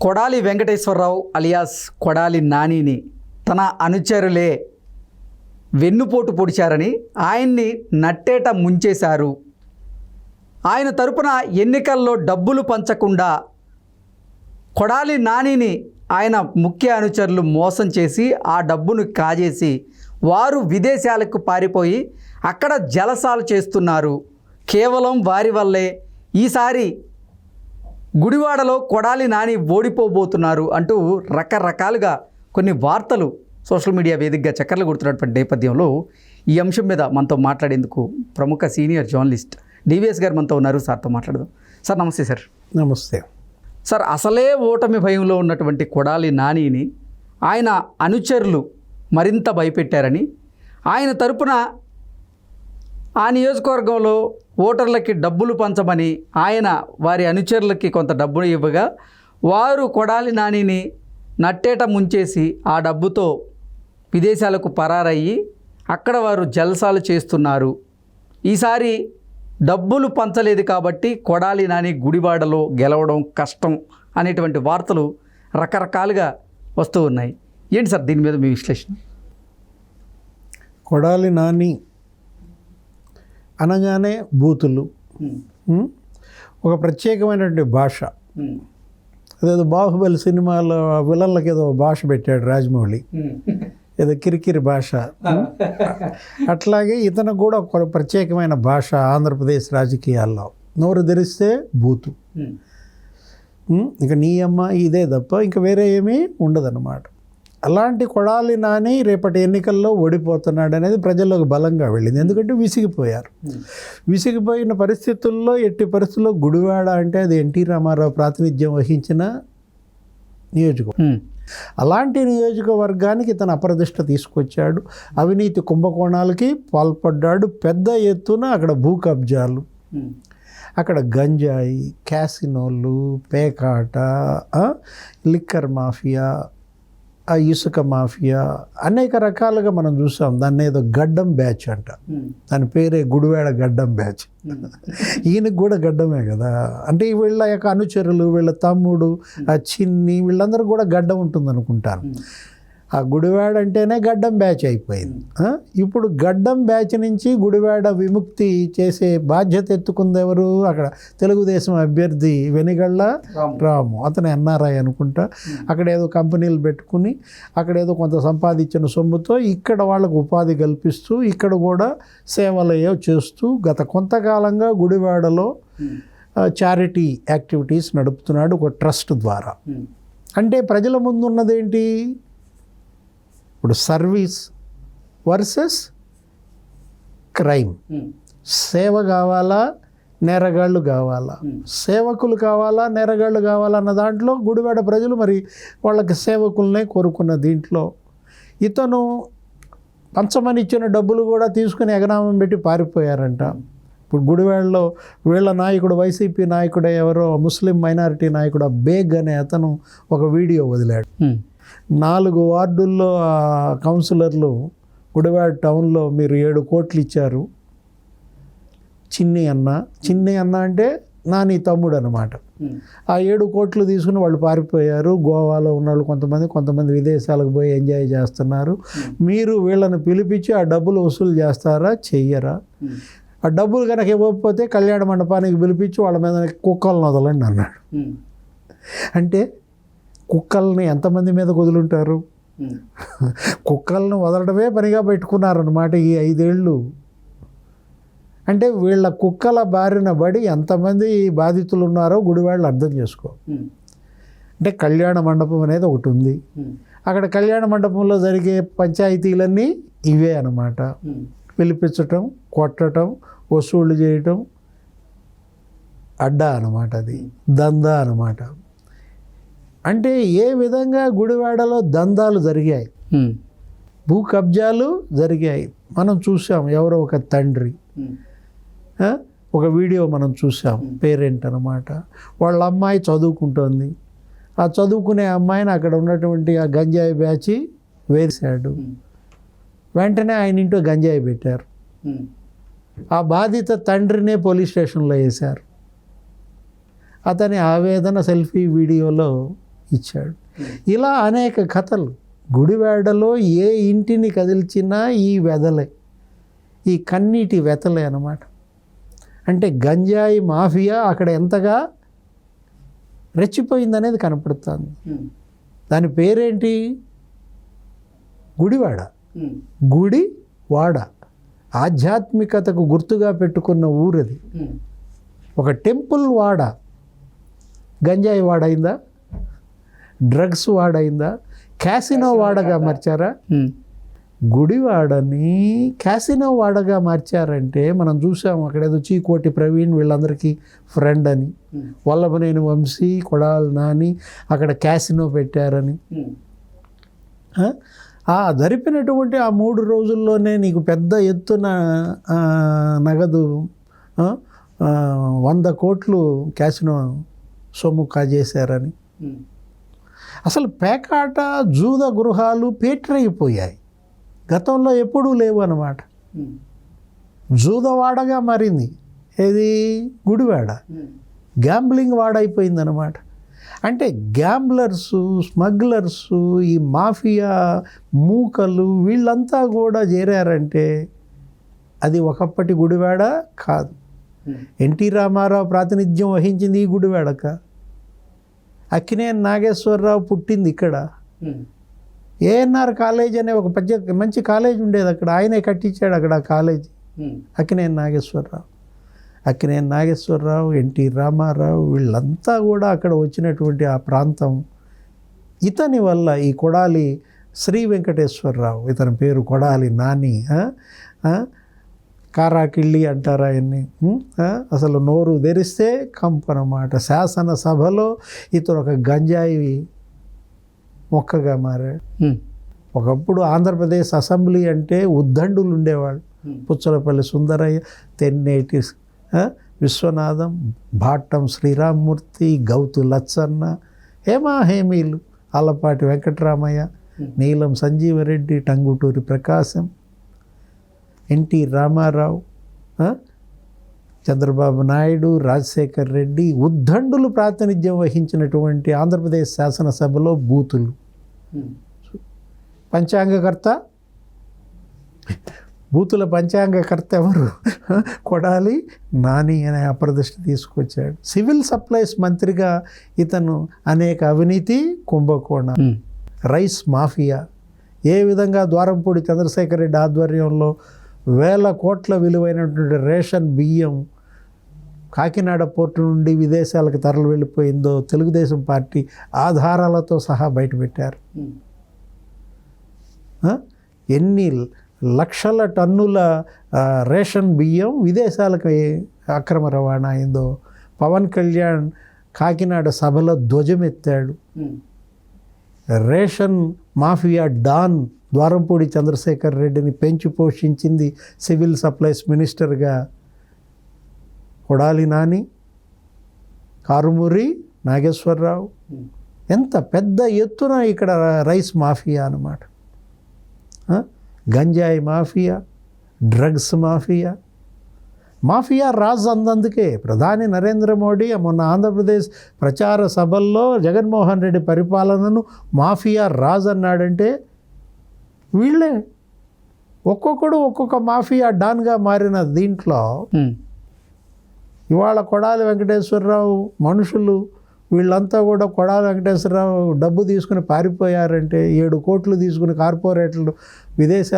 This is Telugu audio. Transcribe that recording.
కొడాలి వెంకటేశ్వరరావు అలియాస్ కొడాలి నానిని తన అనుచరులే వెన్నుపోటు పొడిచారని ఆయన్ని నట్టేట ముంచేశారు. ఆయన తరపున ఎన్నికల్లో డబ్బులు పంచకుండా కొడాలి నానిని ఆయన ముఖ్య అనుచరులు మోసం చేసి ఆ డబ్బును కాజేసి వారు విదేశాలకు పారిపోయి అక్కడ జలసాలు చేస్తున్నారు. కేవలం వారి వల్లే ఈసారి గుడివాడలో కొడాలి నాని ఓడిపోబోతున్నారు అంటూ రకరకాలుగా కొన్ని వార్తలు సోషల్ మీడియా వేదికగా చక్కర్లు కొడుతున్నటువంటి నేపథ్యంలో ఈ అంశం మీద మనతో మాట్లాడేందుకు ప్రముఖ సీనియర్ జర్నలిస్ట్ డివిఎస్ గారు మనతో ఉన్నారు. సార్తో మాట్లాడదాం. సార్ నమస్తే. సార్ నమస్తే. సార్, అసలే ఓటమి భయంలో ఉన్నటువంటి కొడాలి నానిని ఆయన అనుచరులు మరింత భయపెట్టారని, ఆయన తరపున ఆ నియోజకవర్గంలో ఓటర్లకి డబ్బులు పంచమని ఆయన వారి అనుచరులకి కొంత డబ్బులు ఇవ్వగా వారు కొడాలి నానిని నట్టేట ముంచేసి ఆ డబ్బుతో విదేశాలకు పరారయ్యి అక్కడ వారు జల్సాలు చేస్తున్నారు. ఈసారి డబ్బులు పంచలేదు కాబట్టి కొడాలి నాని గుడివాడలో గెలవడం కష్టం అనేటువంటి వార్తలు రకరకాలుగా వస్తూ ఉన్నాయి. ఏంటి సార్ దీని మీద మీ విశ్లేషణ? కొడాలి నాని అనగానే బూతులు, ఒక ప్రత్యేకమైనటువంటి భాష. అదేదో బాహుబలి సినిమాలో విలన్లకి ఏదో భాష పెట్టాడు రాజమౌళి, ఏదో కిరికిరి భాష. అట్లాగే ఇతను కూడా ఒక ప్రత్యేకమైన భాష ఆంధ్రప్రదేశ్ రాజకీయాల్లో. నోరు తెరిస్తే బూతు, ఇక నీ అమ్మ ఇదే తప్ప ఇంకా వేరే ఏమీ ఉండదన్నమాట. అలాంటి కొడాలి నాని రేపటి ఎన్నికల్లో ఓడిపోతున్నాడు అనేది ప్రజల్లోకి బలంగా వెళ్ళింది. ఎందుకంటే విసిగిపోయారు. విసిగిపోయిన పరిస్థితుల్లో ఎట్టి పరిస్థితుల్లో గుడివాడ అంటే అది ఎన్టీ రామారావు ప్రాతినిధ్యం వహించిన నియోజకవర్గం. అలాంటి నియోజకవర్గానికి తన అప్రదిష్ట తీసుకొచ్చాడు. అవినీతి కుంభకోణాలకి పాల్పడ్డాడు. పెద్ద ఎత్తున అక్కడ భూ కబ్జాలు, అక్కడ గంజాయి, క్యాసినోలు, పేకాట, లిక్కర్ మాఫియా, ఆ ఇసుక మాఫియా, అనేక రకాలుగా మనం చూసాం. దాన్ని ఏదో గడ్డం బ్యాచ్ అంట. దాని పేరే గుడివాడ గడ్డం బ్యాచ్. ఈయనకు కూడా గడ్డమే కదా. అంటే వీళ్ళ యొక్క అనుచరులు, వీళ్ళ తమ్ముడు, ఆ చిన్ని, వీళ్ళందరూ కూడా గడ్డం ఉంటుంది అనుకుంటాను. ఆ గుడివాడ అంటేనే గడ్డం బ్యాచ్ అయిపోయింది. ఇప్పుడు గడ్డం బ్యాచ్ నుంచి గుడివాడ విముక్తి చేసే బాధ్యత ఎత్తుకుంది ఎవరు? అక్కడ తెలుగుదేశం అభ్యర్థి వెనిగళ్ళ రాము. అతను ఎన్ఆర్ఐ అనుకుంటా. అక్కడ ఏదో కంపెనీలు పెట్టుకుని అక్కడ ఏదో కొంత సంపాదించిన సొమ్ముతో ఇక్కడ వాళ్ళకు ఉపాధి కల్పిస్తూ ఇక్కడ కూడా సేవలయ్యో చేస్తూ గత కొంతకాలంగా గుడివాడలో చారిటీ యాక్టివిటీస్ నడుపుతున్నాడు ఒక ట్రస్ట్ ద్వారా. అంటే ప్రజల ముందు ఉన్నదేంటి? ఇప్పుడు సర్వీస్ వర్సెస్ క్రైమ్. సేవ కావాలా, నేరగాళ్ళు కావాలా? సేవకులు కావాలా, నేరగాళ్ళు కావాలా అన్న దాంట్లో గుడివాడ ప్రజలు మరి వాళ్ళకి సేవకులనే కోరుకున్న దీంట్లో ఇతను పంచమని ఇచ్చిన డబ్బులు కూడా తీసుకుని ఎగనామం పెట్టి పారిపోయారంట. ఇప్పుడు గుడివాడలో వీళ్ళ నాయకుడు, వైసీపీ నాయకుడే ఎవరో ముస్లిం మైనారిటీ నాయకుడు బేగ్ అనే అతను ఒక వీడియో వదిలాడు. 4 వార్డుల్లో కౌన్సిలర్లు గుడివాడ టౌన్లో మీరు 7 కోట్లు ఇచ్చారు. చిన్ని అన్న అంటే నాని తమ్ముడు అనమాట. ఆ 7 కోట్లు తీసుకుని వాళ్ళు పారిపోయారు. గోవాలో ఉన్న వాళ్ళు కొంతమంది విదేశాలకు పోయి ఎంజాయ్ చేస్తున్నారు. మీరు వీళ్ళని పిలిపించి ఆ డబ్బులు వసూలు చేస్తారా, చెయ్యరా? ఆ డబ్బులు కనుక ఇవ్వకపోతే కళ్యాణ మండపానికి పిలిపించి వాళ్ళ మీద కుక్కలను వదలండి అన్నాడు. అంటే కుక్కల్ని ఎంతమంది మీద వదులుంటారు? కుక్కలను వదలడమే పనిగా పెట్టుకున్నారన్నమాట ఈ 5 ఏళ్ళు. అంటే వీళ్ళ కుక్కల బారిన పడి ఎంతమంది బాధితులు ఉన్నారో గుడివాళ్ళు అర్థం చేసుకో. అంటే కళ్యాణ మండపం అనేది ఒకటి ఉంది. అక్కడ కళ్యాణ మండపంలో జరిగే పంచాయతీలన్నీ ఇవే అన్నమాట. పిలిపించటం, కొట్టడం, వసూళ్ళు చేయటం, అడ్డా అన్నమాట. అది దందా అన్నమాట. అంటే ఏ విధంగా గుడివాడలో దందాలు జరిగాయి, భూ కబ్జాలు జరిగాయి మనం చూసాం. ఎవరో ఒక తండ్రి, ఒక వీడియో మనం చూసాం. పేరెంట్ అన్నమాట. వాళ్ళ అమ్మాయి చదువుకుంటోంది. ఆ చదువుకునే అమ్మాయిని అక్కడ ఉన్నటువంటి ఆ గంజాయి బ్యాచ్ వేశాడు. వెంటనే ఆయన ఇంట్లో గంజాయి పెట్టారు. ఆ బాధిత తండ్రినే పోలీస్ స్టేషన్లో వేశారు. అతని ఆవేదన సెల్ఫీ వీడియోలో ఇచ్చాడు. ఇలా అనేక కథలు. గుడివాడలో ఏ ఇంటిని కదిల్చినా ఈ వెదలే, ఈ కన్నీటి వెతలే అన్నమాట. అంటే గంజాయి మాఫియా అక్కడ ఎంతగా రెచ్చిపోయిందనేది కనపడుతుంది. దాని పేరేంటి? గుడివాడ. గుడివాడ ఆధ్యాత్మికతకు గుర్తుగా పెట్టుకున్న ఊరది. ఒక టెంపుల్ వాడ. గంజాయి వాడైందా? డ్రగ్స్ వాడైందా? క్యాసినో వాడగా మార్చారా? గుడివాడని క్యాసినో వాడగా మార్చారంటే మనం చూసాము. అక్కడ ఏదో చీకోటి ప్రవీణ్ వీళ్ళందరికీ ఫ్రెండ్ అని, వల్లభనేని వంశీ, కొడాలి నాని అక్కడ క్యాసినో పెట్టారని. జరిపినటువంటి ఆ 3 రోజుల్లోనే నీకు పెద్ద ఎత్తున నగదు 100 కోట్లు క్యాసినో సొమ్ము కాజేశారని. అసలు పేకాట జూద గృహాలు పేటరైపోయాయి. గతంలో ఎప్పుడూ లేవు అన్నమాట. జూదవాడగా మారింది ఏది? గుడివాడ. గ్యాంబ్లింగ్ వాడైపోయింది అన్నమాట. అంటే గ్యాంబ్లర్సు, స్మగ్లర్సు, ఈ మాఫియా మూకలు వీళ్ళంతా కూడా చేరారంటే అది ఒకప్పటి గుడివాడ కాదు. ఎన్టీ రామారావు ప్రాతినిధ్యం వహించింది ఈ గుడివాడక. అక్కినేని నాగేశ్వరరావు పుట్టింది ఇక్కడ. ఏఎన్ఆర్ కాలేజ్ అనే ఒక మంచి కాలేజ్ ఉండేది అక్కడ. ఆయనే కట్టించాడు అక్కడ ఆ కాలేజీ. అక్కినేని నాగేశ్వరరావు, ఎన్టీ రామారావు వీళ్ళంతా కూడా అక్కడ వచ్చినటువంటి ఆ ప్రాంతం. ఇతని వల్ల ఈ కొడాలి శ్రీ వెంకటేశ్వరరావు, ఇతని పేరు కొడాలి నాని, కారాకిళ్ళి అంటారు ఆయన్ని. అసలు నోరు తెరిస్తే కంపనమాట. శాసనసభలో ఇతను ఒక గంజాయి మొక్కగా మారాడు. ఒకప్పుడు ఆంధ్రప్రదేశ్ అసెంబ్లీ అంటే ఉద్దండులు ఉండేవాళ్ళు. పుచ్చలపల్లి సుందరయ్య, తెన్నేటి విశ్వనాథం, భాట్టం శ్రీరామ్మూర్తి, గౌతు లచ్చన్న, హేమీలు, ఆలపాటి వెంకటరామయ్య, నీలం సంజీవరెడ్డి, టంగుటూరి ప్రకాశం, ఎన్టీ రామారావు, చంద్రబాబు నాయుడు, రాజశేఖర్ రెడ్డి ఉద్దండులు ప్రాతినిధ్యం వహించినటువంటి ఆంధ్రప్రదేశ్ శాసనసభలో బూతులు. పంచాంగకర్త, బూతుల పంచాంగకర్త ఎవరు? కొడాలి నాని అనే అప్రదిష్ట తీసుకొచ్చాడు. సివిల్ సప్లైస్ మంత్రిగా ఇతను అనేక అవినీతి కుంభకోణం. రైస్ మాఫియా ఏ విధంగా ద్వారంపూడి చంద్రశేఖర్ రెడ్డి ఆధ్వర్యంలో 1000 కోట్ల విలువైనటువంటి రేషన్ బియ్యం కాకినాడ పోర్టు నుండి విదేశాలకు తరలి వెళ్ళిపోయిందో తెలుగుదేశం పార్టీ ఆధారాలతో సహా బయటపెట్టారు. ఎన్ని లక్షల టన్నుల రేషన్ బియ్యం విదేశాలకు అక్రమ రవాణా అయిందో పవన్ కళ్యాణ్ కాకినాడ సభలో ధ్వజమెత్తాడు. Ration mafia don Dwarampudi Chandrasekhar రెడ్డిని పెంచి పోషించింది సివిల్ సప్లైస్ మినిస్టర్గా కొడాలి నాని, కారుమూరి నాగేశ్వరరావు. ఎంత పెద్ద ఎత్తున ఇక్కడ రైస్ మాఫియా అన్నమాట. గంజాయి మాఫియా, డ్రగ్స్ మాఫియా రాజు అందందుకే ప్రధాని నరేంద్ర మోడీ మొన్న ఆంధ్రప్రదేశ్ ప్రచార సభల్లో జగన్మోహన్ రెడ్డి పరిపాలనను మాఫియా రాజు అన్నాడంటే వీళ్ళే ఒక్కొక్కడు ఒక్కొక్క మాఫియా డాన్గా మారిన దీంట్లో ఇవాళ కొడాలి వెంకటేశ్వరరావు మనుషులు వీళ్ళంతా కూడా కొడాలి వెంకటేశ్వరరావు డబ్బు తీసుకుని పారిపోయారంటే 7 కోట్లు తీసుకుని కార్పొరేట్లు విదేశాలు